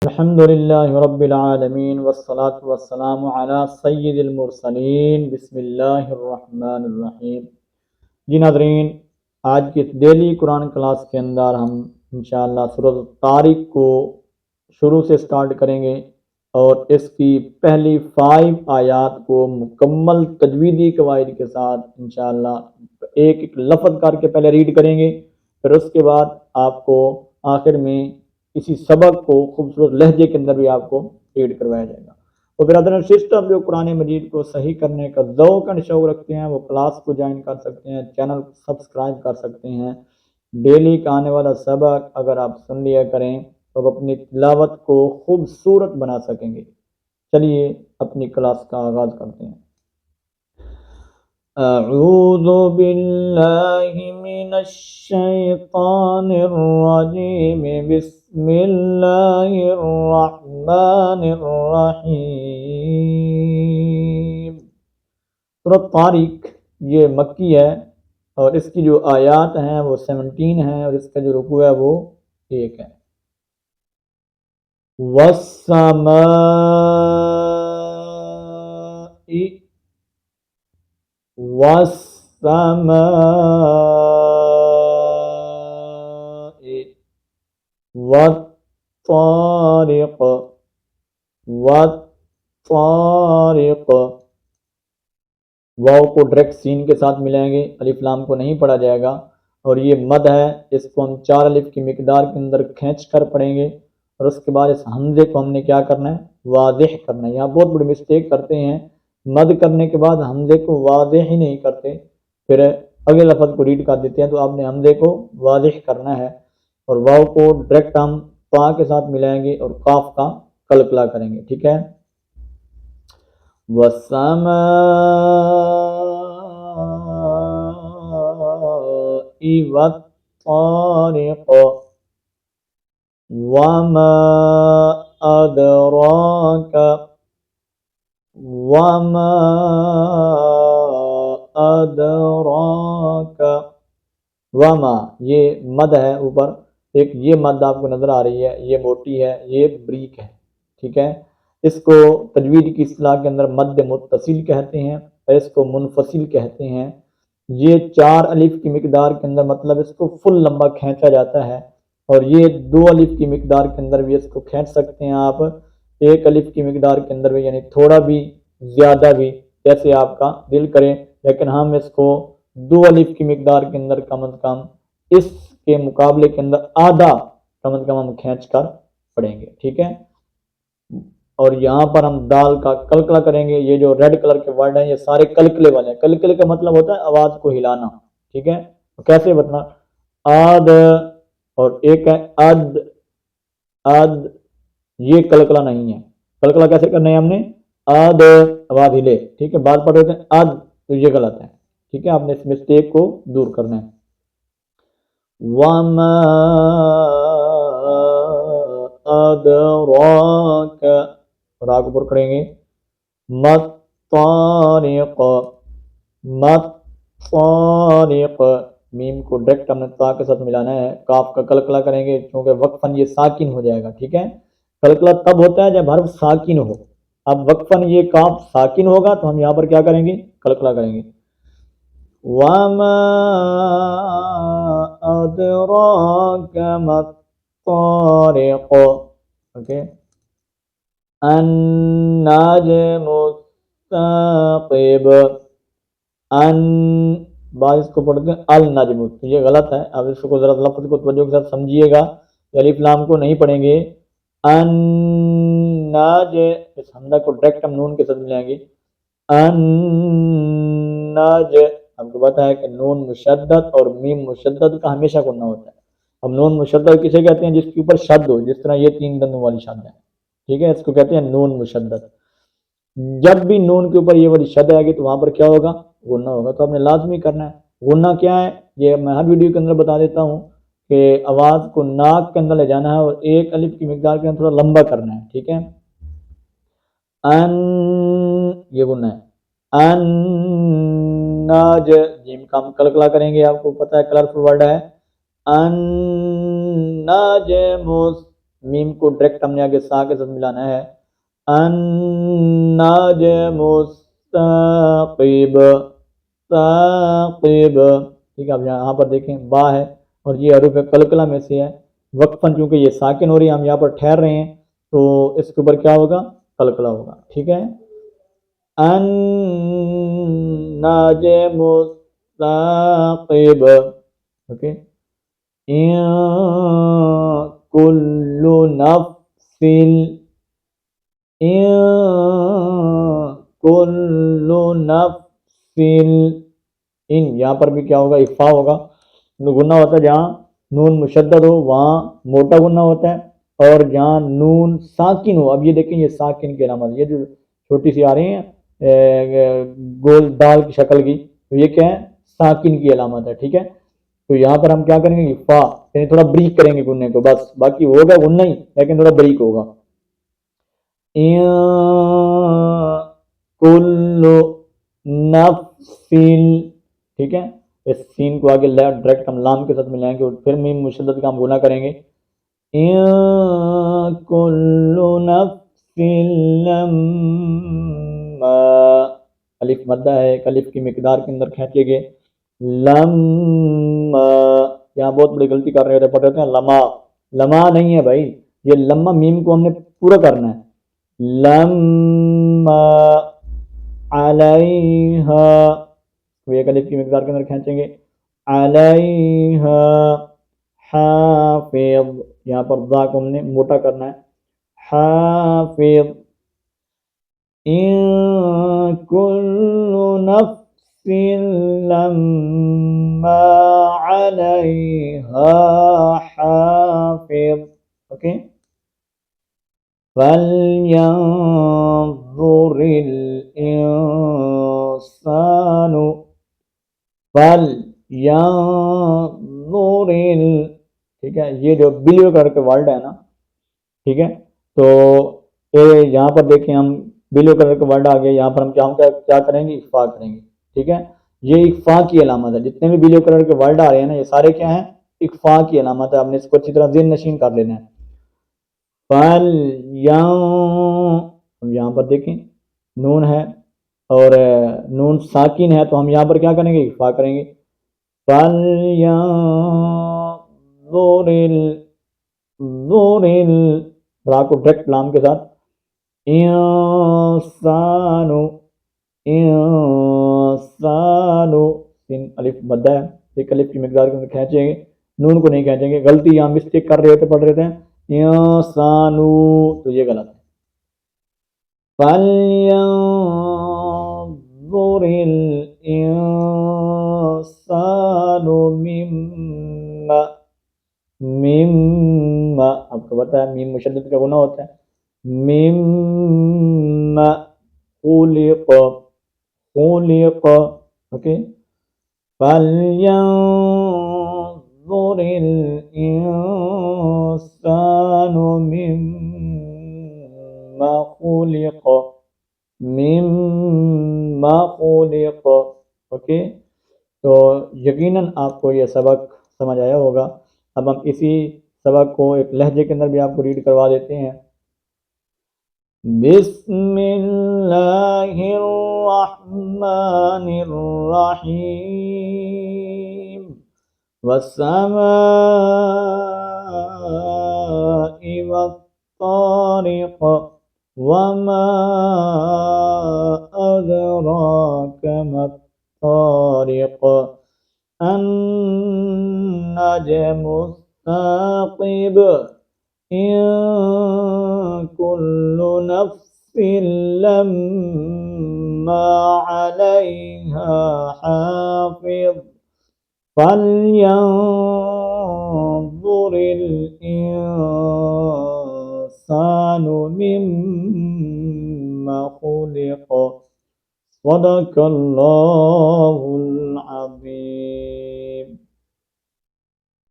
الحمدللہ رب العالمین والصلاة والسلام علی سید المرسلین بسم اللہ الرحمن الرحیم۔ جی ناظرین، آج کی ڈیلی قرآن کلاس کے اندر ہم انشاءاللہ سورۃ الطارق کو شروع سے سٹارٹ کریں گے اور اس کی پہلی 5 آیات کو مکمل تجویدی قواعد کے ساتھ انشاءاللہ ایک ایک لفظ کر کے پہلے ریڈ کریں گے، پھر اس کے بعد آپ کو آخر میں اسی سبق کو خوبصورت لہجے کے اندر بھی آپ کو ریڈ کروایا جائے گا۔ تو برادر سسٹر جو قرآن مجید کو صحیح کرنے کا ذوق اور شوق رکھتے ہیں وہ کلاس کو جوائن کر سکتے ہیں، چینل کو سبسکرائب کر سکتے ہیں۔ ڈیلی کا آنے والا سبق اگر آپ سن لیا کریں تو اپنی تلاوت کو خوبصورت بنا سکیں گے۔ چلیے اپنی کلاس کا آغاز کرتے ہیں۔ اعوذ باللہ من الشیطان الرجیم بسم اللہ الرحمن الرحیم۔ سورۃ طارق یہ مکی ہے اور اس کی جو آیات ہیں وہ 17 ہیں اور اس کا جو رکوع ہے وہ 1 ہے۔ والسماء والسماء والطارق والطارق۔ واو کو ڈائریکٹ سین کے ساتھ ملائیں گے، الف لام کو نہیں پڑھا جائے گا، اور یہ مد ہے، اس کو ہم 4 الف کی مقدار کے اندر کھینچ کر پڑھیں گے اور اس کے بعد اس حمزے کو ہم نے کیا کرنا ہے، واضح کرنا ہے۔ یہاں بہت بڑی مسٹیک کرتے ہیں، مد کرنے کے بعد حمزے کو واضح ہی نہیں کرتے، پھر اگلے لفظ کو ریڈ کر دیتے ہیں، تو آپ نے حمزے کو واضح کرنا ہے اور واو کو ڈائریکٹ ہم تا کے ساتھ ملائیں گے اور قاف کا قلقلہ کریں گے، ٹھیک ہے۔ والسماء والطارق وما أدراك وما أدراك۔ وما یہ مد ہے اوپر، ایک یہ مد آپ کو نظر آ رہی ہے، یہ موٹی ہے، یہ بریک ہے، ٹھیک ہے۔ اس کو تجوید کی اصطلاح کے اندر مد متصل کہتے ہیں اور اس کو منفصل کہتے ہیں۔ یہ 4 الف کی مقدار کے اندر مطلب اس کو فل لمبا کھینچا جاتا ہے، اور یہ 2 الف کی مقدار کے اندر بھی اس کو کھینچ سکتے ہیں آپ، 1 الف کی مقدار کے اندر بھی، یعنی تھوڑا بھی زیادہ بھی جیسے آپ کا دل کرے، لیکن ہم اس کو 2 الف کی مقدار کے اندر کم از کم اس کے مقابلے کے اندر آدھا کم از کم ہم کھینچ کر پڑھیں گے، ٹھیک ہے۔ اور یہاں پر ہم دال کا قلقلہ کریں گے۔ یہ جو ریڈ کلر کے ورڈ ہیں یہ سارے قلقلے والے ہیں۔ قلقلے کا مطلب ہوتا ہے آواز کو ہلانا، ٹھیک ہے۔ تو کیسے بتنا، آد اور ایک ہے اد، اد یہ قلقلہ نہیں ہے۔ قلقلہ کیسے کرنا ہے، ہم نے آد آواز ہلے، ٹھیک ہے۔ بعض پڑھ رہے ہیں اد، تو یہ غلط ہے، ٹھیک ہے، آپ نے اس مسٹیک کو دور کرنا ہے۔ وما ادراک، راگ پر کریں گے، مت طارق، مت طارق، میم کو ڈائریکٹ ہم نے تا کے ساتھ ملانا ہے، کاف کا قلقلہ کریں گے کیونکہ وقفاً یہ ساکن ہو جائے گا، ٹھیک ہے۔ قلقلہ تب ہوتا ہے جب حرف ساکن ہو، اب وقفاً یہ کاف ساکن ہوگا تو ہم یہاں پر کیا کریں گے، قلقلہ کریں گے۔ وما ادراک ما الطارق، اوکے۔ النجم الثاقب، ان بعض اس کو پڑھتے ہیں النجم، تو یہ غلط ہے، اب اس کو ذرا لفظ کو توجہ کے ساتھ سمجھیے گا، الف لام کو نہیں پڑھیں گے۔ النج، اس حمزہ کو ڈائریکٹ ہم نون کے ساتھ ملائیں گے، النج، ہم کو پتا ہے کہ نون مشدد اور میم مشدد کا ہمیشہ کرنا ہوتا ہے۔ اب نون مشدد کسے کہتے ہیں، جس کے اوپر شد ہو، جس طرح یہ 3 دندوں والی شد ہے، ٹھیک ہے، اس کو کہتے ہیں نون مشدد۔ جب بھی نون کے اوپر یہ والی شد آئے گی تو وہاں پر کیا ہوگا، غنہ ہوگا، تو آپ نے لازمی کرنا ہے۔ غنہ کیا ہے، یہ میں ہر ویڈیو کے اندر بتا دیتا ہوں کہ آواز کو ناک کے اندر لے جانا ہے اور 1 الف کی مقدار کے اندر تھوڑا لمبا کرنا ہے، ٹھیک ہے۔ ان، یہ غنہ ہے، الناج، جیم کا ہم قلقلہ کریں گے، آپ کو پتہ ہے کلرفل ورڈ ہے، النجم میم کو ڈائریکٹ ہم نے آگے سا کے ساتھ ملانا ہے، النجم الثاقب، ثاقب، ٹھیک ہے۔ اب یہاں پر دیکھیں با ہے اور یہ حروف قلقلہ میں سے ہے، وقفاً چونکہ یہ ساکن ہو رہی ہے، ہم یہاں پر ٹھہر رہے ہیں تو اس کے اوپر کیا ہوگا؟ قلقلہ ہوگا، ٹھیک ہے۔ النجم الثاقب، اوکے۔ کل نفس، کل نفس، ان یہاں پر بھی کیا ہوگا؟ اخفا ہوگا، گنہ ہوتا ہے جہاں نون مشدد ہو وہاں موٹا گنہ ہوتا ہے، اور جہاں نون ساکن ہو، اب یہ دیکھیں یہ ساکن کی علامت، یہ جو چھوٹی سی آ رہی ہیں گول دال کی شکل کی، تو یہ کیا ہے؟ ساکن کی علامت ہے، ٹھیک ہے۔ تو یہاں پر ہم کیا کریں گے؟ فا، یعنی تھوڑا بریک کریں گے گننے کو، بس باقی ہوگا گننا ہی لیکن تھوڑا بریک ہوگا۔ کل نفس، ٹھیک ہے۔ اس سین کو آگے ڈائریکٹ ہم لام کے ساتھ ملائیں گے اور پھر میم مشدد کا ہم گنا کریں گے۔ کل نفس لما، الف مدہ ہے، ایک الف کی مقدار کے اندر کھینچے گے، لما، یہاں بہت بڑی غلطی کر رہے ہوتے پڑھ رہے ہیں لما، لما نہیں ہے بھائی، یہ لما میم کو ہم نے پورا کرنا ہے، لما علیہا، ایک الف کی مقدار کے اندر کھینچیں گے، علیہا حافظ، یہاں پر ضا کو ہم نے موٹا کرنا ہے، حافظ، ان کل نفس لما علیہا حافظ، اوکے۔ فَلْيَنظُرِ الْإِنسَانُ، فَلْيَنظُرِ ٹھیک ہے، یہ جو بلیو کر کے ورڈ ہے نا، ٹھیک ہے، تو یہاں پر دیکھیں ہم بلیو کلر کے ورڈ آ گئے، یہاں پر ہم کیا کریں گے؟ اخفا کریں گے، ٹھیک ہے۔ یہ اخفا کی علامت ہے، جتنے بھی بلیو کلر کے ورڈ آ رہے ہیں نا یہ سارے کیا ہیں؟ اخفا کی علامت ہے، ہم نے اس کو اچھی طرح ذہن نشین کر لینا ہے۔ اب یہاں پر دیکھیں نون ہے اور نون ساکن ہے تو ہم یہاں پر کیا کریں گے؟ اخفا کریں گے، فَلْيَنظُرِ را کو ڈائریکٹ لام کے ساتھ، انسانو، انسانو، الف مدہ ہے، ایک الف کی مقدار کے اندر کھینچیں گے، نون کو نہیں کھینچیں گے، غلطی یہاں مسٹیک کر رہے ہوتے پڑھ رہے تھے انسانو، تو یہ غلط ہے۔ فَلْيَنظُرِ الْإِنسَانُ مِمَّا، مِمَّا آپ کو پتا ہے میم مشدد کا گناہ ہوتا ہے، مِمَّا خُلِقَ، خُلِقَ، اوکے۔ فَلْيَنظُرِ الْإِنسَانُ مِمَّا خُلِقَ، مِمَّا خُلِقَ، اوکے۔ تو یقیناً آپ کو یہ سبق سمجھ آیا ہوگا۔ اب ہم اسی سبق کو ایک لہجے کے اندر بھی آپ کو ریڈ کروا دیتے ہیں۔ بسم اللہ الرحمن الرحیم، والسماء والطارق، وما أدراك ما الطارق، النجم الثاقب، إن كل نفس لما عليها حافظ، فَلْيَنظُرِ الْإِنسَانُ مِمَّا خُلِقَ، صدق اللہ العظیم۔